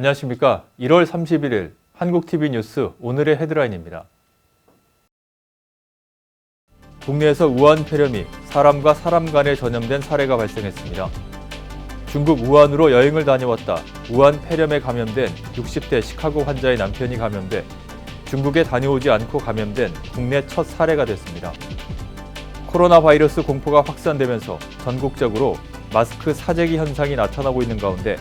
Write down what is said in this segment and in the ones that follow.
안녕하십니까. 1월 31일 한국TV 뉴스 오늘의 헤드라인입니다. 국내에서 우한 폐렴이 사람과 사람 간에 전염된 사례가 발생했습니다. 중국 우한으로 여행을 다녀왔다 우한 폐렴에 감염된 60대 시카고 환자의 남편이 감염돼 중국에 다녀오지 않고 감염된 국내 첫 사례가 됐습니다. 코로나 바이러스 공포가 확산되면서 전국적으로 마스크 사재기 현상이 나타나고 있는 가운데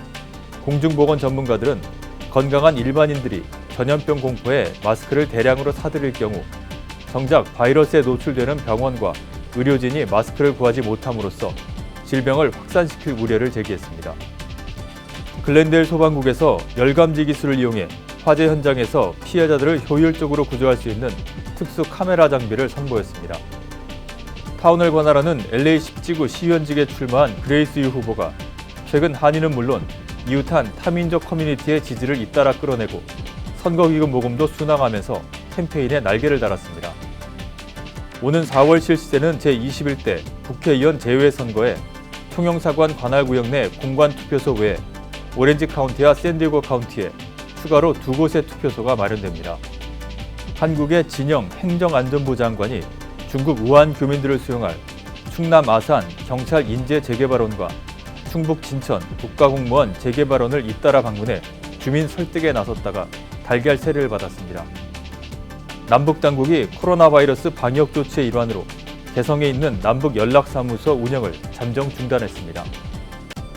공중보건 전문가들은 건강한 일반인들이 전염병 공포에 마스크를 대량으로 사들일 경우 정작 바이러스에 노출되는 병원과 의료진이 마스크를 구하지 못함으로써 질병을 확산시킬 우려를 제기했습니다. 글렌델 소방국에서 열감지 기술을 이용해 화재 현장에서 피해자들을 효율적으로 구조할 수 있는 특수 카메라 장비를 선보였습니다. 타운을 관할하는 LA 10지구 시의원직에 출마한 그레이스 유 후보가 최근 한인은 물론 이웃한 타민족 커뮤니티의 지지를 잇따라 끌어내고 선거기금 모금도 순항하면서 캠페인에 날개를 달았습니다. 오는 4월 실시되는 제21대 국회의원 재외선거에 총영사관 관할구역 내 공관투표소 외에 오렌지 카운티와 샌디에고 카운티에 추가로 2곳의 투표소가 마련됩니다. 한국의 진영 행정안전부 장관이 중국 우한 교민들을 수용할 충남 아산 경찰 인재 재개발원과 충북 진천 국가공무원 재개발원을 잇따라 방문해 주민 설득에 나섰다가 달걀 세례를 받았습니다. 남북당국이 코로나 바이러스 방역 조치의 일환으로 개성에 있는 남북연락사무소 운영을 잠정 중단했습니다.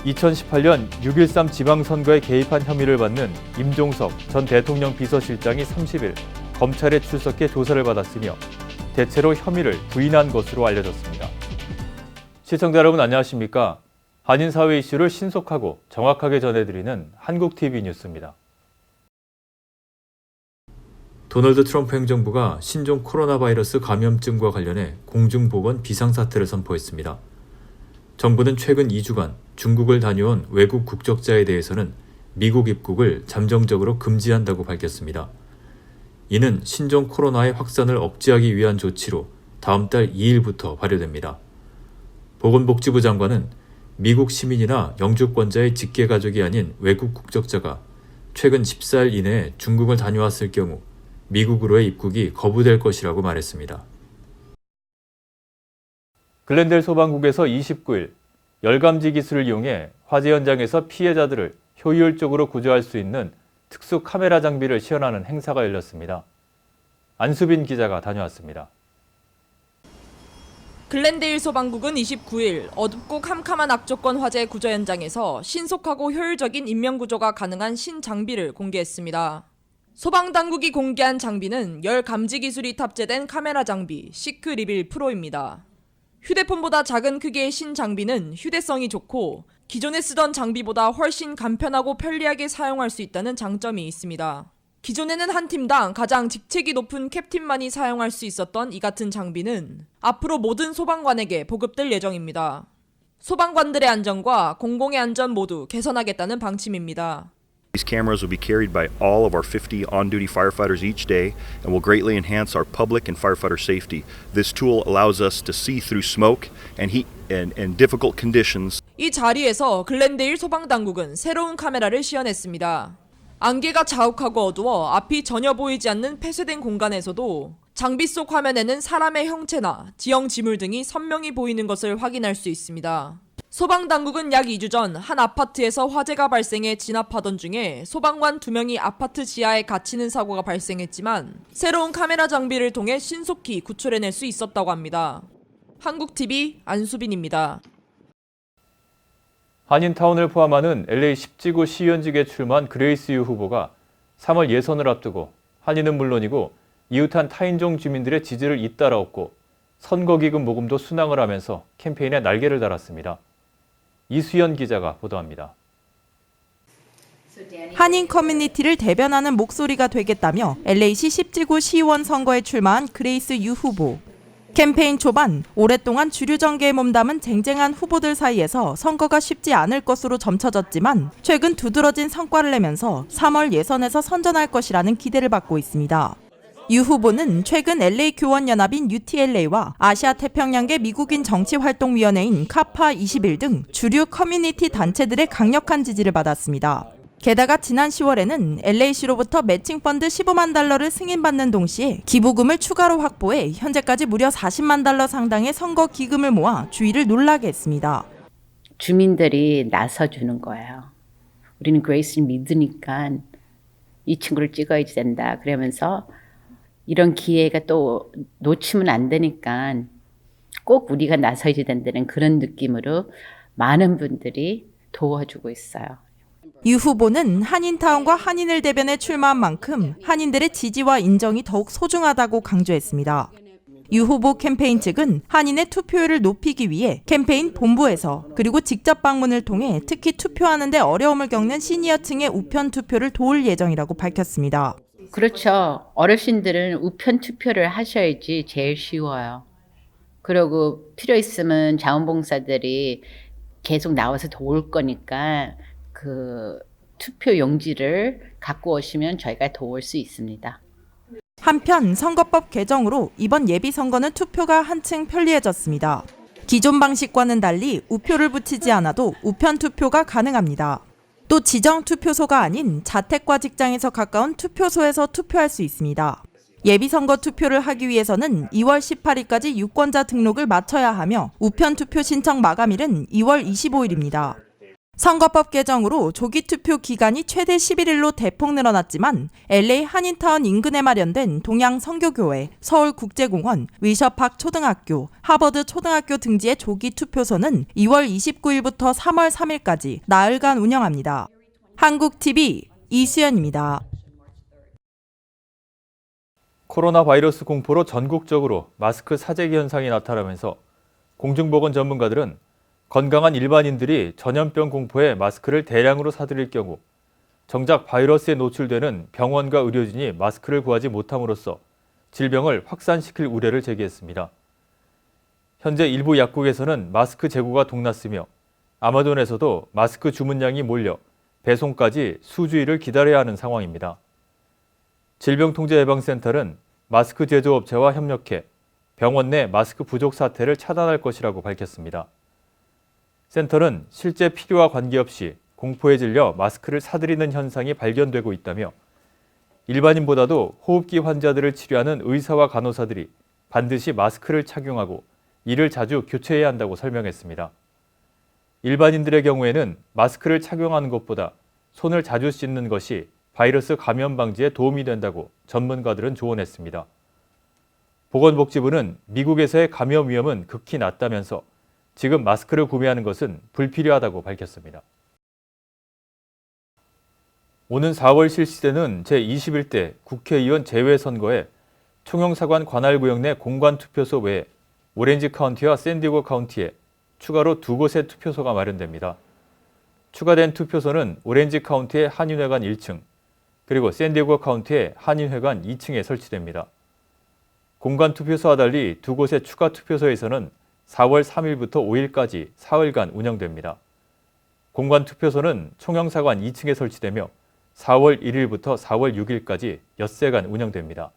2018년 6.13 지방선거에 개입한 혐의를 받는 임종석 전 대통령 비서실장이 30일 검찰에 출석해 조사를 받았으며 대체로 혐의를 부인한 것으로 알려졌습니다. 시청자 여러분 안녕하십니까? 한인 사회 이슈를 신속하고 정확하게 전해드리는 한국TV 뉴스입니다. 도널드 트럼프 행정부가 신종 코로나 바이러스 감염증과 관련해 공중보건 비상사태를 선포했습니다. 정부는 최근 2주간 중국을 다녀온 외국 국적자에 대해서는 미국 입국을 잠정적으로 금지한다고 밝혔습니다. 이는 신종 코로나의 확산을 억제하기 위한 조치로 다음 달 2일부터 발효됩니다. 보건복지부 장관은 미국 시민이나 영주권자의 직계가족이 아닌 외국 국적자가 최근 14일 이내에 중국을 다녀왔을 경우 미국으로의 입국이 거부될 것이라고 말했습니다. 글렌델 소방국에서 29일 열감지 기술을 이용해 화재 현장에서 피해자들을 효율적으로 구조할 수 있는 특수 카메라 장비를 시연하는 행사가 열렸습니다. 안수빈 기자가 다녀왔습니다. 글렌데일 소방국은 29일 어둡고 캄캄한 악조건 화재 구조 현장에서 신속하고 효율적인 인명구조가 가능한 신장비를 공개했습니다. 소방당국이 공개한 장비는 열 감지 기술이 탑재된 카메라 장비 시크 리빌 프로입니다. 휴대폰보다 작은 크기의 신장비는 휴대성이 좋고 기존에 쓰던 장비보다 훨씬 간편하고 편리하게 사용할 수 있다는 장점이 있습니다. 기존에는 한 팀당 가장 직책이 높은 캡틴만이 사용할 수 있었던 이 같은 장비는 앞으로 모든 소방관에게 보급될 예정입니다. 소방관들의 안전과 공공의 안전 모두 개선하겠다는 방침입니다. These cameras will be carried by all of our 50 on-duty firefighters each day and will greatly enhance our public and firefighter safety. This tool allows us to see through smoke and heat and difficult conditions. 이 자리에서 글렌데일 소방당국은 새로운 카메라를 시연했습니다. 안개가 자욱하고 어두워 앞이 전혀 보이지 않는 폐쇄된 공간에서도 장비 속 화면에는 사람의 형체나 지형 지물 등이 선명히 보이는 것을 확인할 수 있습니다. 소방당국은 약 2주 전 한 아파트에서 화재가 발생해 진압하던 중에 소방관 2명이 아파트 지하에 갇히는 사고가 발생했지만 새로운 카메라 장비를 통해 신속히 구출해낼 수 있었다고 합니다. 한국TV 안수빈입니다. 한인타운을 포함하는 LA 10지구 시의원직에 출마한 그레이스 유 후보가 3월 예선을 앞두고 한인은 물론이고 이웃한 타인종 주민들의 지지를 잇따라 얻고 선거기금 모금도 순항을 하면서 캠페인에 날개를 달았습니다. 이수연 기자가 보도합니다. 한인 커뮤니티를 대변하는 목소리가 되겠다며 LA시 10지구 시의원 선거에 출마한 그레이스 유 후보. 캠페인 초반 오랫동안 주류 정계에 몸담은 쟁쟁한 후보들 사이에서 선거가 쉽지 않을 것으로 점쳐졌지만 최근 두드러진 성과를 내면서 3월 예선에서 선전할 것이라는 기대를 받고 있습니다. 유 후보는 최근 LA 교원연합인 UTLA와 아시아태평양계 미국인 정치활동위원회인 카파 21 등 주류 커뮤니티 단체들의 강력한 지지를 받았습니다. 게다가 지난 10월에는 LA시로부터 매칭 펀드 15만 달러를 승인받는 동시에 기부금을 추가로 확보해 현재까지 무려 40만 달러 상당의 선거 기금을 모아 주위를 놀라게 했습니다. 주민들이 나서주는 거예요. 우리는 그레이스를 믿으니까 이 친구를 찍어야 된다. 그러면서 이런 기회가 또 놓치면 안 되니까 꼭 우리가 나서야 된다는 그런 느낌으로 많은 분들이 도와주고 있어요. 유 후보는 한인타운과 한인을 대변해 출마한 만큼 한인들의 지지와 인정이 더욱 소중하다고 강조했습니다. 유 후보 캠페인 측은 한인의 투표율을 높이기 위해 캠페인 본부에서 그리고 직접 방문을 통해 특히 투표하는 데 어려움을 겪는 시니어층의 우편 투표를 도울 예정이라고 밝혔습니다. 그렇죠. 어르신들은 우편 투표를 하셔야지 제일 쉬워요. 그리고 필요 있으면 자원봉사들이 계속 나와서 도울 거니까 그 투표 용지를 갖고 오시면 저희가 도울 수 있습니다. 한편 선거법 개정으로 이번 예비선거는 투표가 한층 편리해졌습니다. 기존 방식과는 달리 우표를 붙이지 않아도 우편 투표가 가능합니다. 또 지정 투표소가 아닌 자택과 직장에서 가까운 투표소에서 투표할 수 있습니다. 예비선거 투표를 하기 위해서는 2월 18일까지 유권자 등록을 마쳐야 하며 우편 투표 신청 마감일은 2월 25일입니다. 선거법 개정으로 조기 투표 기간이 최대 11일로 대폭 늘어났지만 LA 한인타운 인근에 마련된 동양 선교교회, 서울국제공원, 위셔팍 초등학교, 하버드 초등학교 등지의 조기 투표소는 2월 29일부터 3월 3일까지 나흘간 운영합니다. 한국TV 이수연입니다. 코로나 바이러스 공포로 전국적으로 마스크 사재기 현상이 나타나면서 공중보건 전문가들은 건강한 일반인들이 전염병 공포에 마스크를 대량으로 사들일 경우 정작 바이러스에 노출되는 병원과 의료진이 마스크를 구하지 못함으로써 질병을 확산시킬 우려를 제기했습니다. 현재 일부 약국에서는 마스크 재고가 동났으며 아마존에서도 마스크 주문량이 몰려 배송까지 수주일을 기다려야 하는 상황입니다. 질병통제예방센터는 마스크 제조업체와 협력해 병원 내 마스크 부족 사태를 차단할 것이라고 밝혔습니다. 센터는 실제 필요와 관계없이 공포에 질려 마스크를 사들이는 현상이 발견되고 있다며 일반인보다도 호흡기 환자들을 치료하는 의사와 간호사들이 반드시 마스크를 착용하고 이를 자주 교체해야 한다고 설명했습니다. 일반인들의 경우에는 마스크를 착용하는 것보다 손을 자주 씻는 것이 바이러스 감염 방지에 도움이 된다고 전문가들은 조언했습니다. 보건복지부는 미국에서의 감염 위험은 극히 낮다면서 지금 마스크를 구매하는 것은 불필요하다고 밝혔습니다. 오는 4월 실시되는 제21대 국회의원 재외선거에 총영사관 관할구역 내 공관투표소 외에 오렌지 카운티와 샌디에고 카운티에 추가로 2곳의 투표소가 마련됩니다. 추가된 투표소는 오렌지 카운티의 한인회관 1층, 그리고 샌디에고 카운티의 한인회관 2층에 설치됩니다. 공관투표소와 달리 2곳의 추가 투표소에서는 4월 3일부터 5일까지 사흘간 운영됩니다. 공관투표소는 총영사관 2층에 설치되며 4월 1일부터 4월 6일까지 엿새간 운영됩니다.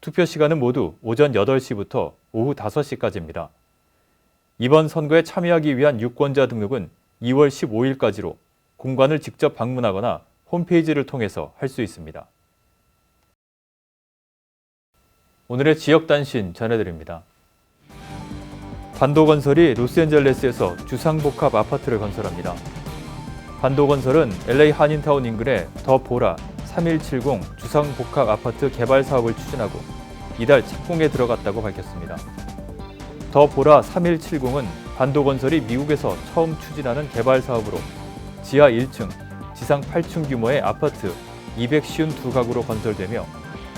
투표 시간은 모두 오전 8시부터 오후 5시까지입니다. 이번 선거에 참여하기 위한 유권자 등록은 2월 15일까지로 공관을 직접 방문하거나 홈페이지를 통해서 할 수 있습니다. 오늘의 지역 단신 전해드립니다. 반도건설이 로스앤젤레스에서 주상복합 아파트를 건설합니다. 반도건설은 LA 한인타운 인근의 더 보라 3170 주상복합 아파트 개발 사업을 추진하고 이달 착공에 들어갔다고 밝혔습니다. 더 보라 3170은 반도건설이 미국에서 처음 추진하는 개발 사업으로 지하 1층, 지상 8층 규모의 아파트 252가구로 건설되며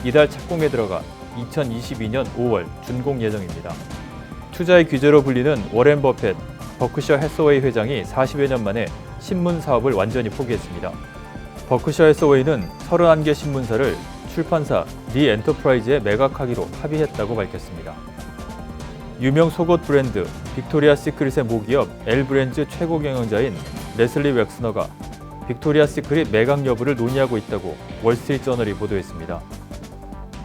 이달 착공에 들어가 2022년 5월 준공 예정입니다. 투자의 귀재로 불리는 워렌 버핏, 버크셔 해서웨이 회장이 40여 년 만에 신문 사업을 완전히 포기했습니다. 버크셔 해서웨이는 31개 신문사를 출판사 리 엔터프라이즈에 매각하기로 합의했다고 밝혔습니다. 유명 속옷 브랜드 빅토리아 시크릿의 모기업 엘브랜즈 최고 경영자인 레슬리 웩스너가 빅토리아 시크릿 매각 여부를 논의하고 있다고 월스트리트저널이 보도했습니다.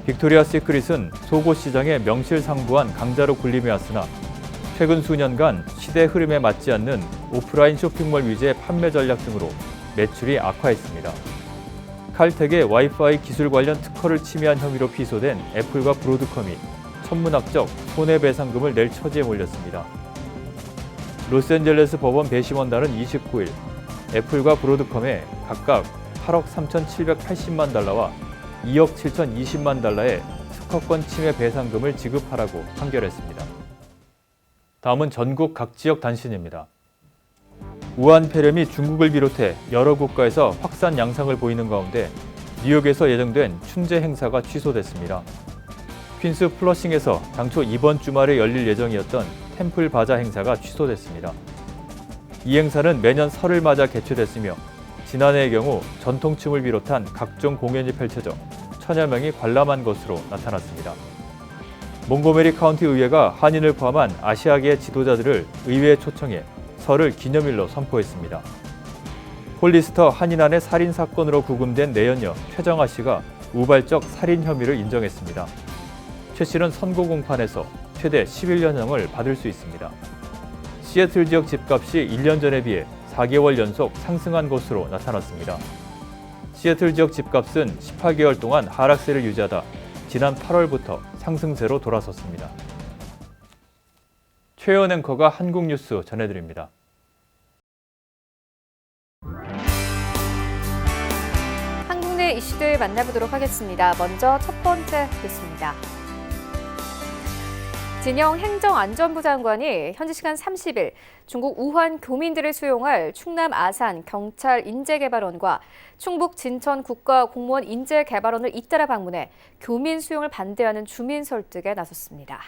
빅토리아 시크릿은 속옷 시장의 명실상부한 강자로 군림해왔으나 최근 수년간 시대 흐름에 맞지 않는 오프라인 쇼핑몰 위주의 판매 전략 등으로 매출이 악화했습니다. 칼텍의 와이파이 기술 관련 특허를 침해한 혐의로 피소된 애플과 브로드컴이 천문학적 손해배상금을 낼 처지에 몰렸습니다. 로스앤젤레스 법원 배심원단은 29일 애플과 브로드컴에 각각 8억 3,780만 달러와 2억 7,020만 달러의 특허권 침해 배상금을 지급하라고 판결했습니다. 다음은 전국 각 지역 단신입니다. 우한 폐렴이 중국을 비롯해 여러 국가에서 확산 양상을 보이는 가운데 뉴욕에서 예정된 춘제 행사가 취소됐습니다. 퀸스 플러싱에서 당초 이번 주말에 열릴 예정이었던 템플 바자 행사가 취소됐습니다. 이 행사는 매년 설을 맞아 개최됐으며 지난해의 경우 전통춤을 비롯한 각종 공연이 펼쳐져 천여 명이 관람한 것으로 나타났습니다. 몽고메리 카운티 의회가 한인을 포함한 아시아계 지도자들을 의회에 초청해 설을 기념일로 선포했습니다. 홀리스터 한인안의 살인 사건으로 구금된 내연녀 최정아 씨가 우발적 살인 혐의를 인정했습니다. 최 씨는 선고 공판에서 최대 11년형을 받을 수 있습니다. 시애틀 지역 집값이 1년 전에 비해 4개월 연속 상승한 것으로 나타났습니다. 시애틀 지역 집값은 18개월 동안 하락세를 유지하다 지난 8월부터 상승세로 돌아섰습니다. 최연 앵커가 한국 뉴스 전해드립니다. 한국 내 이슈들 만나보도록 하겠습니다. 먼저 첫 번째 뉴스입니다. 진영 행정안전부 장관이 현지 시간 30일 중국 우한 교민들을 수용할 충남 아산 경찰 인재개발원과 충북 진천 국가공무원 인재개발원을 잇따라 방문해 교민 수용을 반대하는 주민 설득에 나섰습니다.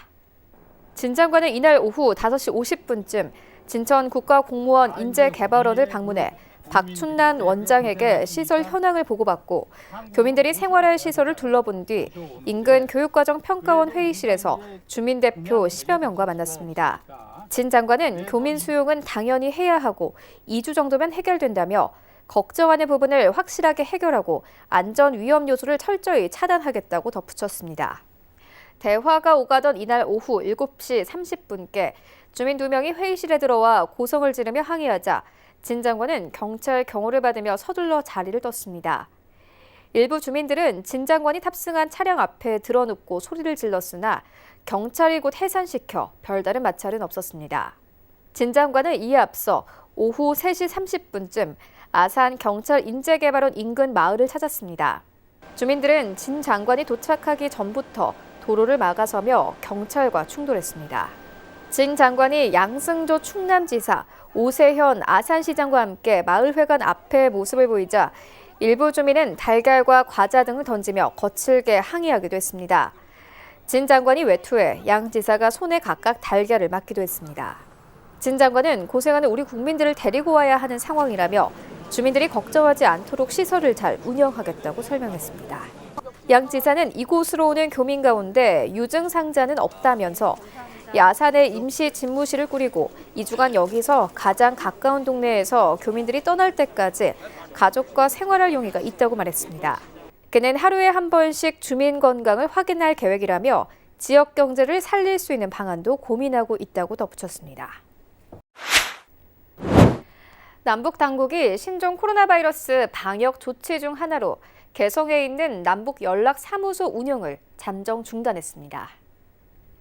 진 장관은 이날 오후 5시 50분쯤 진천 국가공무원 인재개발원을 방문해 박춘난 원장에게 시설 현황을 보고받고 교민들이 생활할 시설을 둘러본 뒤 인근 교육과정 평가원 회의실에서 주민 대표 10여 명과 만났습니다. 진 장관은 교민 수용은 당연히 해야 하고 2주 정도면 해결된다며 걱정하는 부분을 확실하게 해결하고 안전 위험 요소를 철저히 차단하겠다고 덧붙였습니다. 대화가 오가던 이날 오후 7시 30분께 주민 2명이 회의실에 들어와 고성을 지르며 항의하자 진 장관은 경찰 경호를 받으며 서둘러 자리를 떴습니다. 일부 주민들은 진 장관이 탑승한 차량 앞에 드러눕고 소리를 질렀으나 경찰이 곧 해산시켜 별다른 마찰은 없었습니다. 진 장관은 이에 앞서 오후 3시 30분쯤 아산 경찰 인재개발원 인근 마을을 찾았습니다. 주민들은 진 장관이 도착하기 전부터 도로를 막아서며 경찰과 충돌했습니다. 진 장관이 양승조 충남지사, 오세현 아산시장과 함께 마을회관 앞에 모습을 보이자 일부 주민은 달걀과 과자 등을 던지며 거칠게 항의하기도 했습니다. 진 장관이 외투해 양 지사가 손에 각각 달걀을 맞기도 했습니다. 진 장관은 고생하는 우리 국민들을 데리고 와야 하는 상황이라며 주민들이 걱정하지 않도록 시설을 잘 운영하겠다고 설명했습니다. 양 지사는 이곳으로 오는 교민 가운데 유증상자는 없다면서 아산에 임시 집무실을 꾸리고 2주간 여기서 가장 가까운 동네에서 교민들이 떠날 때까지 가족과 생활할 용의가 있다고 말했습니다. 그는 하루에 한 번씩 주민 건강을 확인할 계획이라며 지역 경제를 살릴 수 있는 방안도 고민하고 있다고 덧붙였습니다. 남북 당국이 신종 코로나 바이러스 방역 조치 중 하나로 개성에 있는 남북 연락사무소 운영을 잠정 중단했습니다.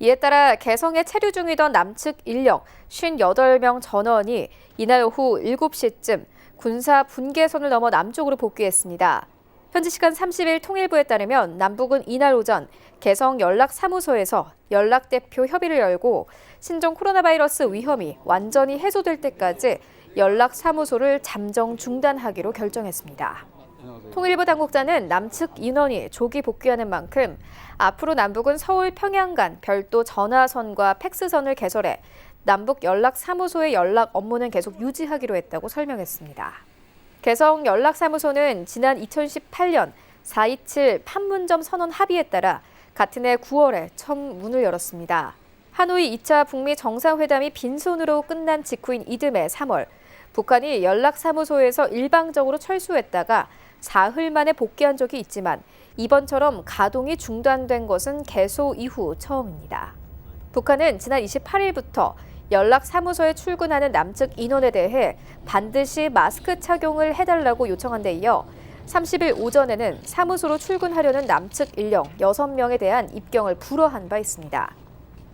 이에 따라 개성에 체류 중이던 남측 인력 58명 전원이 이날 오후 7시쯤 군사 분계선을 넘어 남쪽으로 복귀했습니다. 현지 시간 30일 통일부에 따르면 남북은 이날 오전 개성 연락사무소에서 연락대표 협의를 열고 신종 코로나 바이러스 위험이 완전히 해소될 때까지 연락사무소를 잠정 중단하기로 결정했습니다. 통일부 당국자는 남측 인원이 조기 복귀하는 만큼 앞으로 남북은 서울 평양 간 별도 전화선과 팩스선을 개설해 남북 연락사무소의 연락 업무는 계속 유지하기로 했다고 설명했습니다. 개성 연락사무소는 지난 2018년 4.27 판문점 선언 합의에 따라 같은 해 9월에 처음 문을 열었습니다. 하노이 2차 북미 정상회담이 빈손으로 끝난 직후인 이듬해 3월, 북한이 연락사무소에서 일방적으로 철수했다가 사흘 만에 복귀한 적이 있지만 이번처럼 가동이 중단된 것은 개소 이후 처음입니다. 북한은 지난 28일부터 연락사무소에 출근하는 남측 인원에 대해 반드시 마스크 착용을 해달라고 요청한 데 이어 30일 오전에는 사무소로 출근하려는 남측 인력 6명에 대한 입경을 불허한 바 있습니다.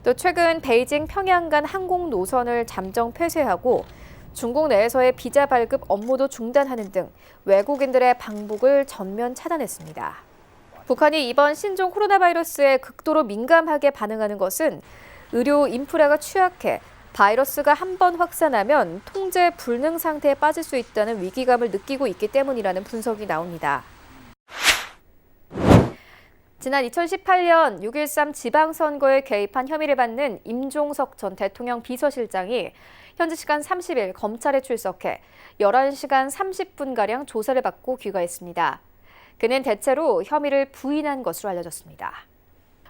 또 최근 베이징 평양 간 항공 노선을 잠정 폐쇄하고 중국 내에서의 비자 발급 업무도 중단하는 등 외국인들의 방북을 전면 차단했습니다. 북한이 이번 신종 코로나 바이러스에 극도로 민감하게 반응하는 것은 의료 인프라가 취약해 바이러스가 한 번 확산하면 통제 불능 상태에 빠질 수 있다는 위기감을 느끼고 있기 때문이라는 분석이 나옵니다. 지난 2018년 6.13 지방선거에 개입한 혐의를 받는 임종석 전 대통령 비서실장이 현지 시간 30일 검찰에 출석해 11시간 30분가량 조사를 받고 귀가했습니다. 그는 대체로 혐의를 부인한 것으로 알려졌습니다.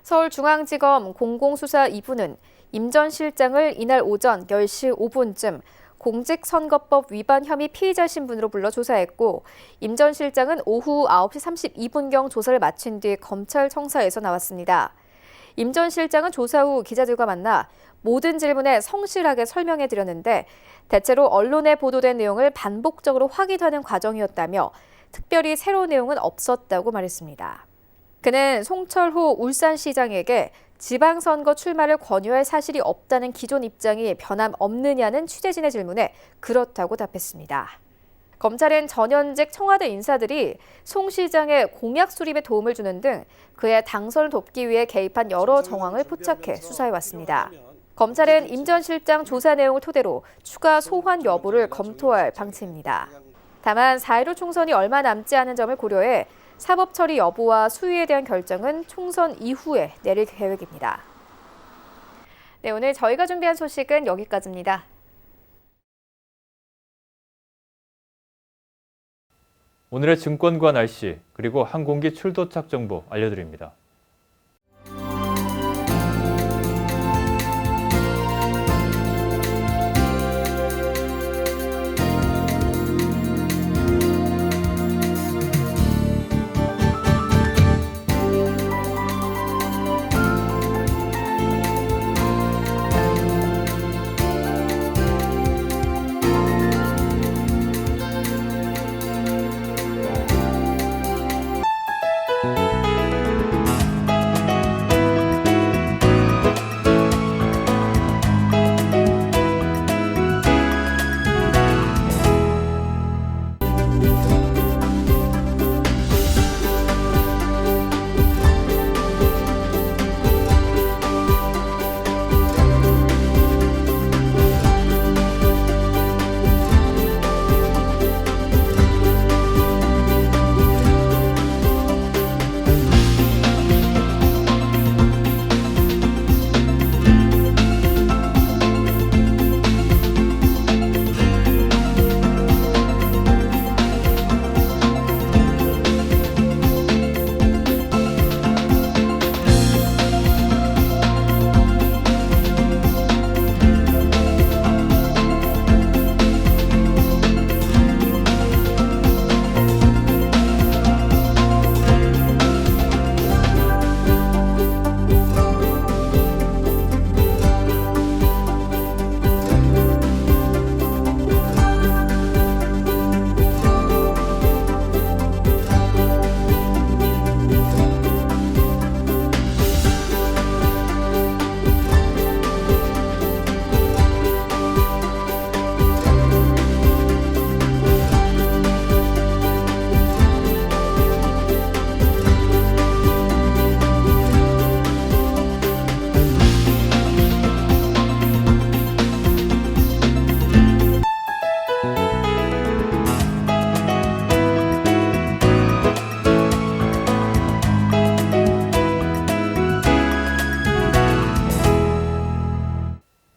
서울중앙지검 공공수사 2부는 임 전 실장을 이날 오전 10시 5분쯤 공직선거법 위반 혐의 피의자 신분으로 불러 조사했고 임 전 실장은 오후 9시 32분경 조사를 마친 뒤 검찰 청사에서 나왔습니다. 임 전 실장은 조사 후 기자들과 만나 모든 질문에 성실하게 설명해 드렸는데 대체로 언론에 보도된 내용을 반복적으로 확인하는 과정이었다며 특별히 새로운 내용은 없었다고 말했습니다. 그는 송철호 울산시장에게 지방선거 출마를 권유할 사실이 없다는 기존 입장이 변함없느냐는 취재진의 질문에 그렇다고 답했습니다. 검찰은 전현직 청와대 인사들이 송 시장의 공약 수립에 도움을 주는 등 그의 당선을 돕기 위해 개입한 여러 정황을 포착해 수사해왔습니다. 검찰은 임 전 실장 조사 내용을 토대로 추가 소환 여부를 검토할 방침입니다. 다만 4.15 총선이 얼마 남지 않은 점을 고려해 사법 처리 여부와 수위에 대한 결정은 총선 이후에 내릴 계획입니다. 네, 오늘 저희가 준비한 소식은 여기까지입니다. 오늘의 증권과 날씨, 그리고 항공기 출도착 정보 알려드립니다.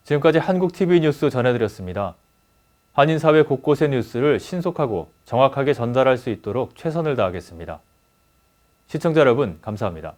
지금까지 한국TV 뉴스 전해드렸습니다. 한인사회 곳곳의 뉴스를 신속하고 정확하게 전달할 수 있도록 최선을 다하겠습니다. 시청자 여러분, 감사합니다.